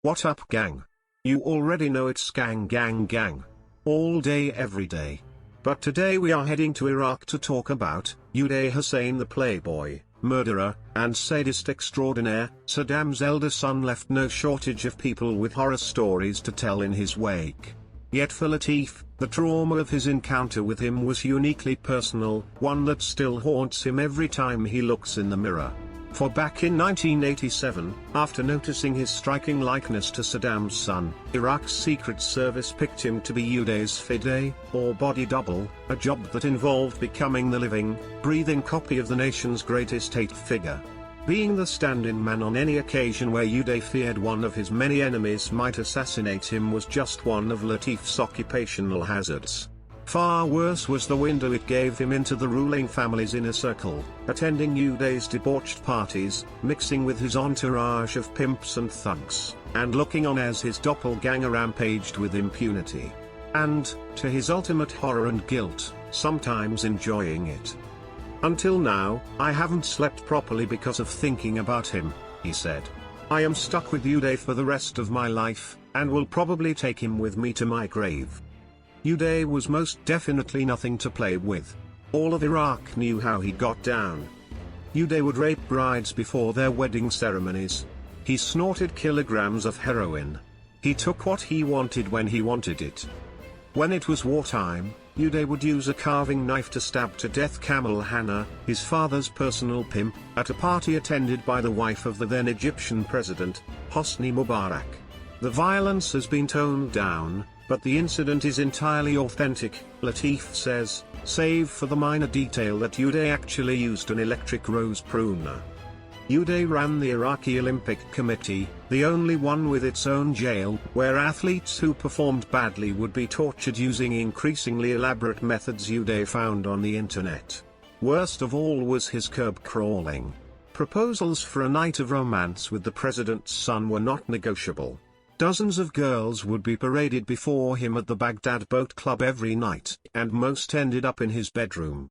What up, gang? You already know it's gang gang gang. All day every day. But today we are heading to Iraq to talk about Uday Hussein, the playboy, murderer, and sadist extraordinaire. Saddam's elder son left no shortage of people with horror stories to tell in his wake. Yet for Latif, the trauma of his encounter with him was uniquely personal, one that still haunts him every time he looks in the mirror. For back in 1987, after noticing his striking likeness to Saddam's son, Iraq's Secret Service picked him to be Uday's fide, or body double, a job that involved becoming the living, breathing copy of the nation's greatest state figure. Being the stand-in man on any occasion where Uday feared one of his many enemies might assassinate him was just one of Latif's occupational hazards. Far worse was the window it gave him into the ruling family's inner circle, attending Uday's debauched parties, mixing with his entourage of pimps and thugs, and looking on as his doppelganger rampaged with impunity. And, to his ultimate horror and guilt, sometimes enjoying it. "Until now, I haven't slept properly because of thinking about him," he said. "I am stuck with Uday for the rest of my life, and will probably take him with me to my grave." Uday was most definitely nothing to play with. All of Iraq knew how he got down. Uday would rape brides before their wedding ceremonies. He snorted kilograms of heroin. He took what he wanted when he wanted it. When it was wartime, Uday would use a carving knife to stab to death Kamal Hanna, his father's personal pimp, at a party attended by the wife of the then Egyptian president, Hosni Mubarak. The violence has been toned down, but the incident is entirely authentic, Latif says, save for the minor detail that Uday actually used an electric rose pruner. Uday ran the Iraqi Olympic Committee, the only one with its own jail, where athletes who performed badly would be tortured using increasingly elaborate methods Uday found on the internet. Worst of all was his curb crawling. Proposals for a night of romance with the president's son were not negotiable. Dozens of girls would be paraded before him at the Baghdad Boat Club every night, and most ended up in his bedroom.